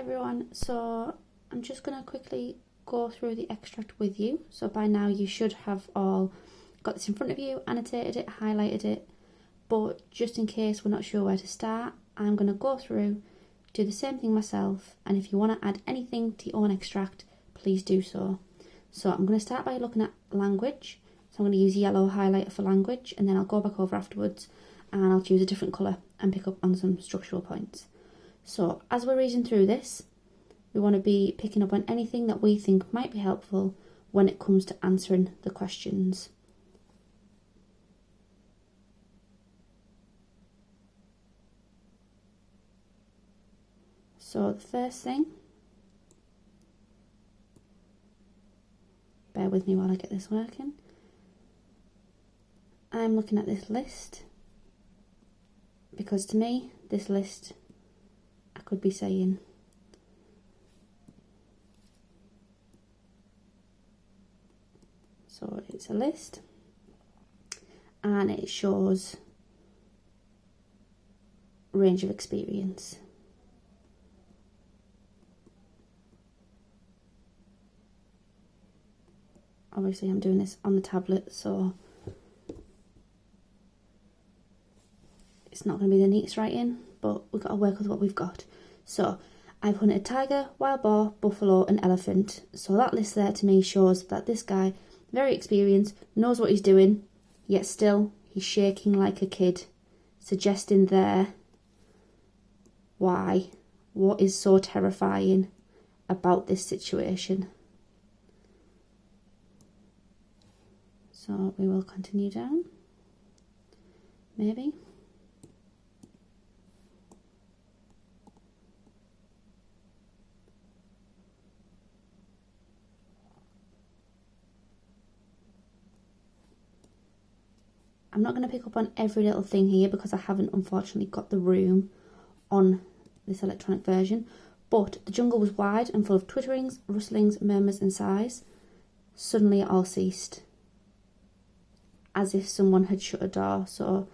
everyone, so I'm just going to quickly go through the extract with you. So by now you should have all got this in front of you, annotated it, highlighted it, but just in case we're not sure where to start, I'm going to go through, do the same thing myself, and if you want to add anything to your own extract, please do so. So I'm going to start by looking at language. So I'm going to use yellow highlighter for language, and then I'll go back over afterwards and I'll choose a different colour and pick up on some structural points. So as we're reading through this, we want to be picking up on anything that we think might be helpful when it comes to answering the questions. So the first thing, bear with me while I get this working. I'm looking at this list because to me, this list, I could be saying so it's a list and it shows range of experience. Obviously I'm doing this on the tablet, so it's not going to be the neatest writing, but we've got to work with what we've got. So I've hunted tiger, wild boar, buffalo and elephant. So that list there to me shows that this guy, very experienced, knows what he's doing, yet still he's shaking like a kid, suggesting there why, what is so terrifying about this situation. So we will continue down, maybe. I'm not going to pick up on every little thing here because I haven't unfortunately got the room on this electronic version, but the jungle was wide and full of twitterings, rustlings, murmurs and sighs. Suddenly it all ceased, as if someone had shut a door. So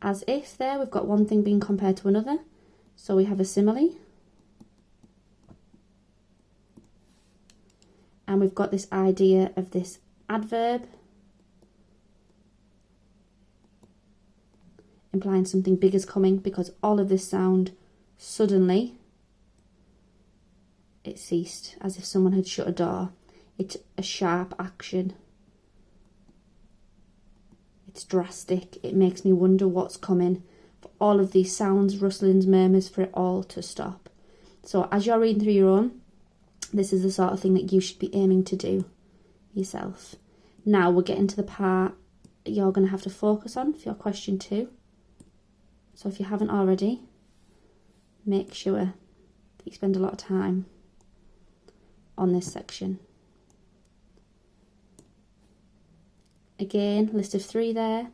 as if there, we've got one thing being compared to another. So we have a simile. And we've got this idea of this adverb implying something big is coming, because all of this sound, suddenly it ceased, as if someone had shut a door. It's a sharp action. It's drastic. It makes me wonder what's coming, for all of these sounds, rustlings, murmurs, for it all to stop. So as you're reading through your own, this is the sort of thing that you should be aiming to do yourself. Now we're getting to the part that you're going to have to focus on for your question 2. So if you haven't already, make sure that you spend a lot of time on this section. Again, list of 3 there.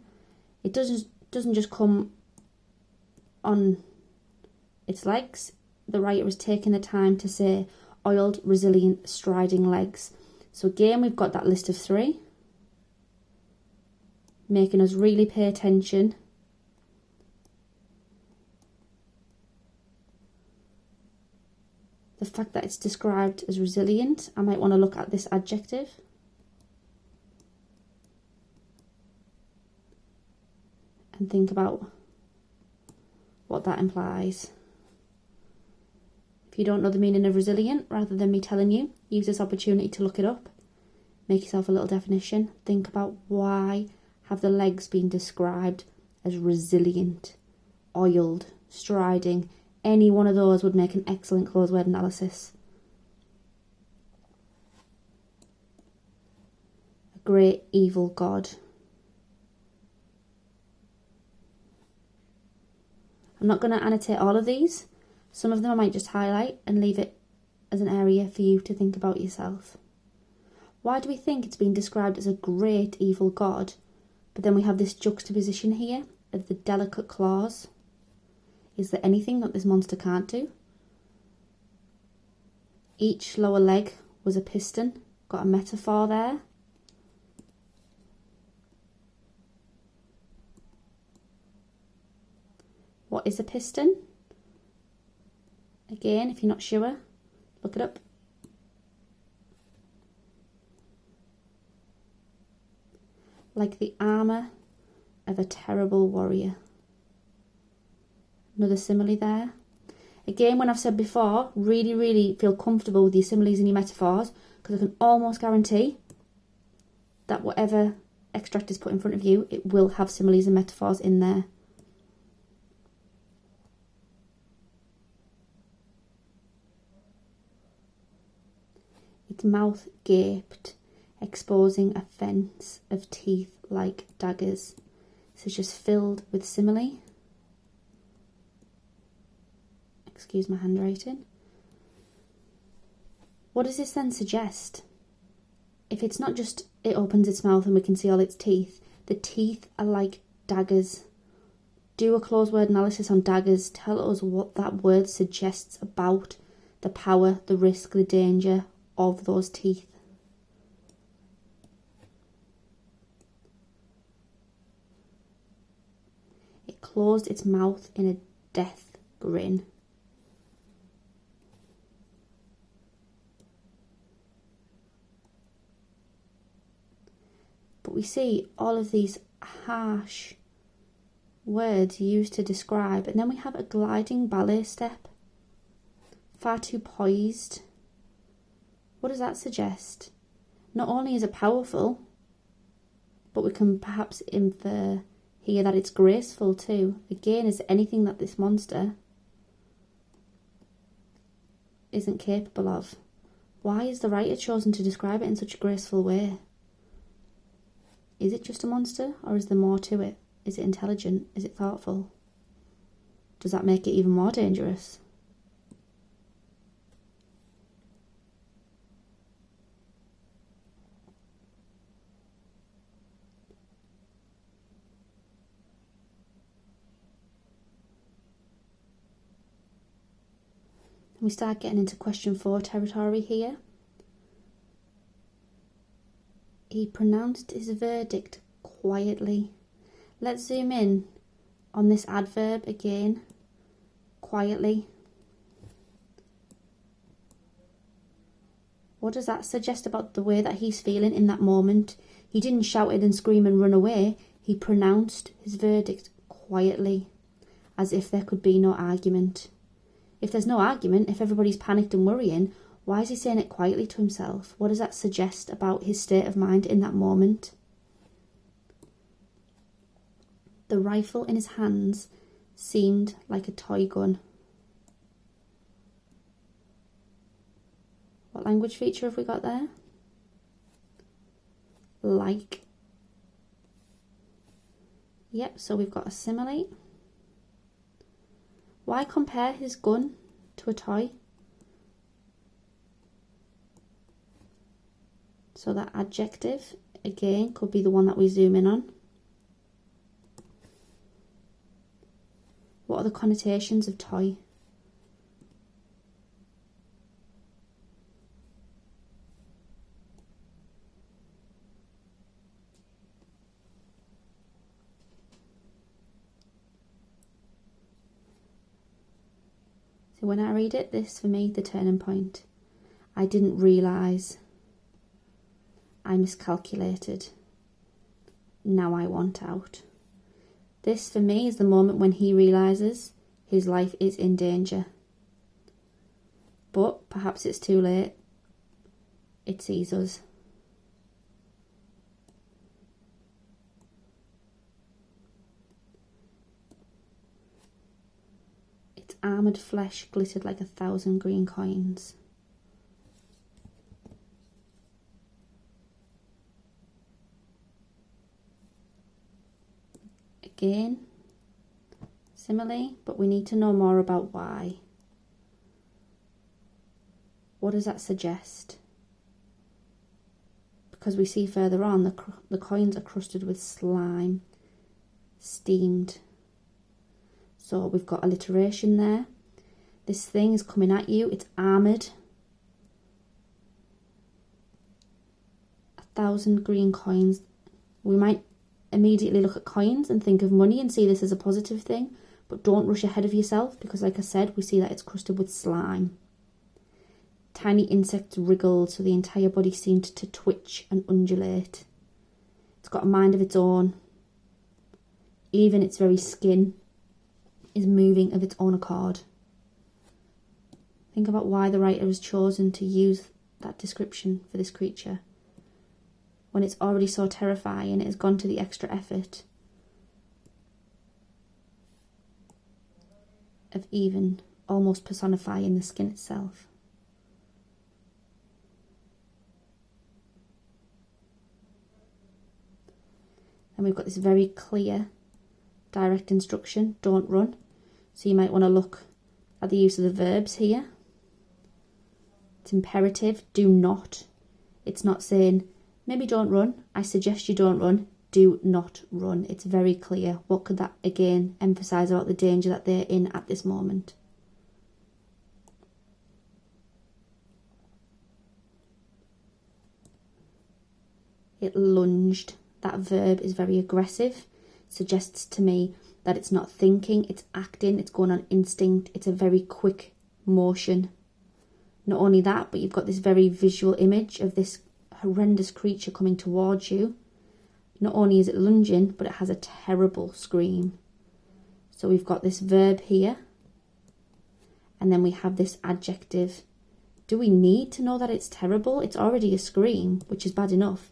It doesn't just come on its legs. The writer has taken the time to say oiled, resilient, striding legs. So again, we've got that list of 3, making us really pay attention. The fact that it's described as resilient, I might want to look at this adjective. And think about what that implies. If you don't know the meaning of resilient, rather than me telling you, use this opportunity to look it up. Make yourself a little definition. Think about why have the legs been described as resilient, oiled, striding. Any one of those would make an excellent closed word analysis. A great evil god. I'm not going to annotate all of these. Some of them I might just highlight and leave it as an area for you to think about yourself. Why do we think it's been described as a great evil god, but then we have this juxtaposition here of the delicate claws? Is there anything that this monster can't do? Each lower leg was a piston. Got a metaphor there. What is a piston? Again, if you're not sure, Look it up. Like the armour of a terrible warrior. Another simile there. Again, when I've said before, really feel comfortable with your similes and your metaphors, because I can almost guarantee that whatever extract is put in front of you, it will have similes and metaphors in there. Its mouth gaped, exposing a fence of teeth like daggers. This is just filled with simile. Excuse my handwriting. What does this then suggest? If it's not just it opens its mouth and we can see all its teeth, the teeth are like daggers. Do a closed word analysis on daggers. Tell us what that word suggests about the power, the risk, the danger of those teeth. It closed its mouth in a death grin. But we see all of these harsh words used to describe, and then we have a gliding ballet step, far too poised. What does that suggest? Not only is it powerful, but we can perhaps infer here that it's graceful too. Again, is there anything that this monster isn't capable of? Why is the writer chosen to describe it in such a graceful way? Is it just a monster, or is there more to it? Is it intelligent? Is it thoughtful? Does that make it even more dangerous? And we start getting into question 4 territory here. He pronounced his verdict quietly. Let's zoom in on this adverb again. Quietly. What does that suggest about the way that he's feeling in that moment? He didn't shout it and scream and run away. He pronounced his verdict quietly, as if there could be no argument. If there's no argument, if everybody's panicked and worrying, why is he saying it quietly to himself? What does that suggest about his state of mind in that moment? The rifle in his hands seemed like a toy gun. What language feature have we got there? Like. Yep, so we've got a simile. Why compare his gun to a toy? So that adjective, again, could be the one that we zoom in on. What are the connotations of toy? So when I read it, this for me, the turning point. I didn't realise. I miscalculated. Now I want out. This for me is the moment when he realises his life is in danger. But perhaps it's too late. It sees us. Its armoured flesh glittered like 1,000 green coins. Again, simile, but we need to know more about why. What does that suggest? Because we see further on the coins are crusted with slime, steamed. So we've got alliteration there. This thing is coming at you, it's armoured. 1,000 green coins. We might immediately look at coins and think of money and see this as a positive thing, but don't rush ahead of yourself, because like I said, we see that it's crusted with slime. Tiny insects wriggled, so the entire body seemed to twitch and undulate. It's got a mind of its own. Even its very skin is moving of its own accord. Think about why the writer has chosen to use that description for this creature. When it's already so terrifying, it has gone to the extra effort of even almost personifying the skin itself. And we've got this very clear, direct instruction, don't run. So you might want to look at the use of the verbs here. It's imperative, do not. It's not saying, maybe don't run, I suggest you don't run, do not run. It's very clear. What could that again emphasise about the danger that they're in at this moment? It lunged. That verb is very aggressive. Suggests to me that it's not thinking, it's acting, it's going on instinct. It's a very quick motion. Not only that, but you've got this very visual image of this horrendous creature coming towards you. Not only is it lunging, but it has a terrible scream. So we've got this verb here, and then we have this adjective. Do we need to know that it's terrible? It's already a scream, which is bad enough.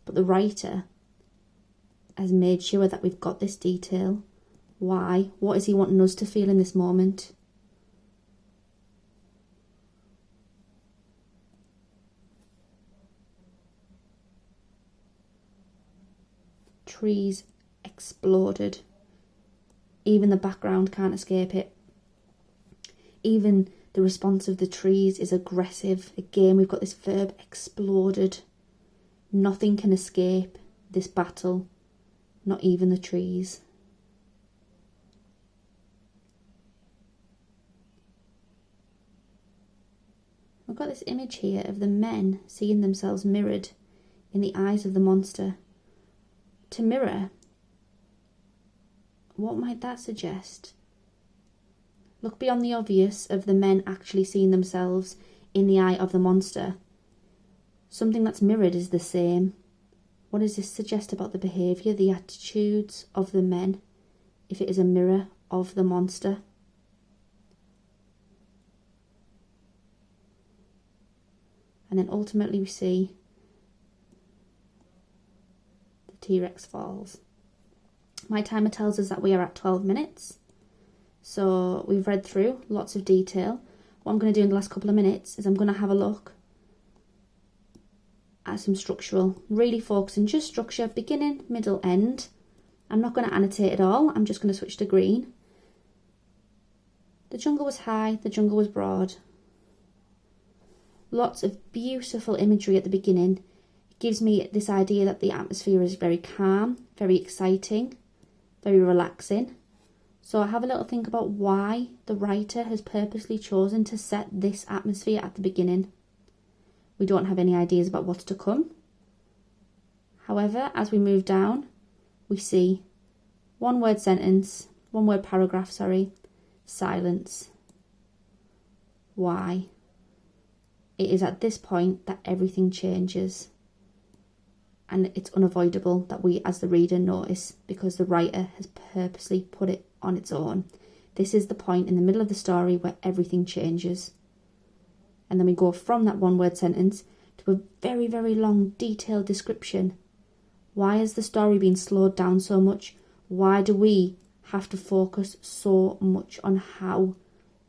But the writer has made sure that we've got this detail. Why? What is he wanting us to feel in this moment? Trees exploded. Even the background can't escape it. Even the response of the trees is aggressive. Again, we've got this verb exploded. Nothing can escape this battle, not even the trees. We've got this image here of the men seeing themselves mirrored in the eyes of the monster. To mirror, what might that suggest? Look beyond the obvious of the men actually seeing themselves in the eye of the monster. Something that's mirrored is the same. What does this suggest about the behaviour, the attitudes of the men, if it is a mirror of the monster? And then ultimately we see the T-Rex falls. My timer tells us that we are at 12 minutes. So we've read through lots of detail. What I'm going to do in the last couple of minutes is I'm going to have a look at some structural, really focusing just structure, beginning, middle, end. I'm not going to annotate it all, I'm just going to switch to green. The jungle was high, the jungle was broad. Lots of beautiful imagery at the beginning. It gives me this idea that the atmosphere is very calm, very exciting, very relaxing. So I have a little think about why the writer has purposely chosen to set this atmosphere at the beginning. We don't have any ideas about what's to come. However, as we move down, we see one word paragraph, silence. Why? It is at this point that everything changes. And it's unavoidable that we as the reader notice because the writer has purposely put it on its own. This is the point in the middle of the story where everything changes. And then we go from that one word sentence to a very, very long detailed description. Why has the story been slowed down so much? Why do we have to focus so much on how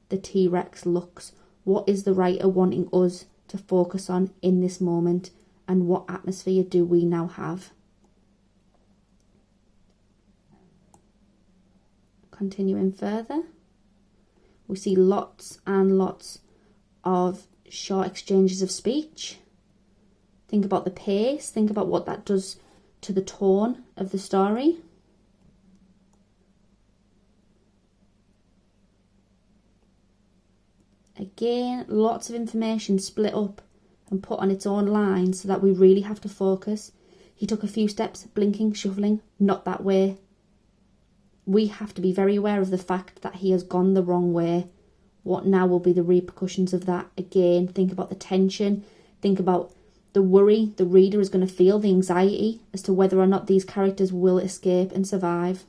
the T-Rex looks? What is the writer wanting us to focus on in this moment? And what atmosphere do we now have? Continuing further, we see lots and lots of short exchanges of speech. Think about the pace, think about what that does to the tone of the story. Again, lots of information split up and put on its own line so that we really have to focus. He took a few steps, blinking, shuffling, not that way. We have to be very aware of the fact that he has gone the wrong way. what now will be the repercussions of that. Again, think about the tension, think about the worry the reader is going to feel, the anxiety as to whether or not these characters will escape and survive.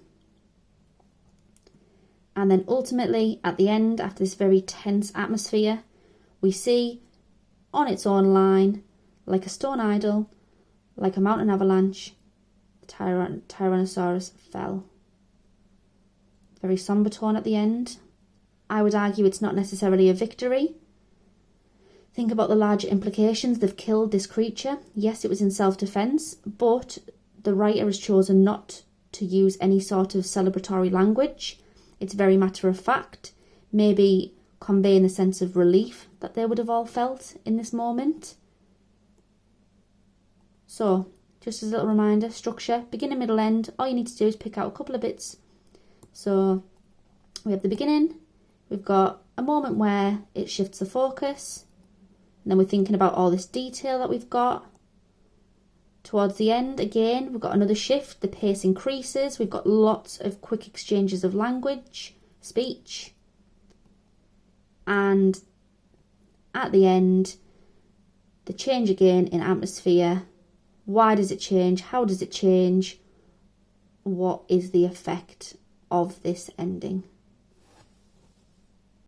And then ultimately, at the end, after this very tense atmosphere, we see on its own line, like a stone idol, like a mountain avalanche, the Tyrannosaurus fell. Very sombre tone at the end. I would argue it's not necessarily a victory. Think about the larger implications. They've killed this creature. Yes, it was in self-defense, but the writer has chosen not to use any sort of celebratory language. It's very matter of fact, maybe conveying the sense of relief that they would have all felt in this moment. So, just as a little reminder, structure, beginning, middle, end. All you need to do is pick out a couple of bits. So, we have the beginning. We've got a moment where it shifts the focus. And then we're thinking about all this detail that we've got. Towards the end, again, we've got another shift. The pace increases. We've got lots of quick exchanges of language, speech. And at the end, the change again in atmosphere. Why does it change? How does it change? What is the effect of this ending?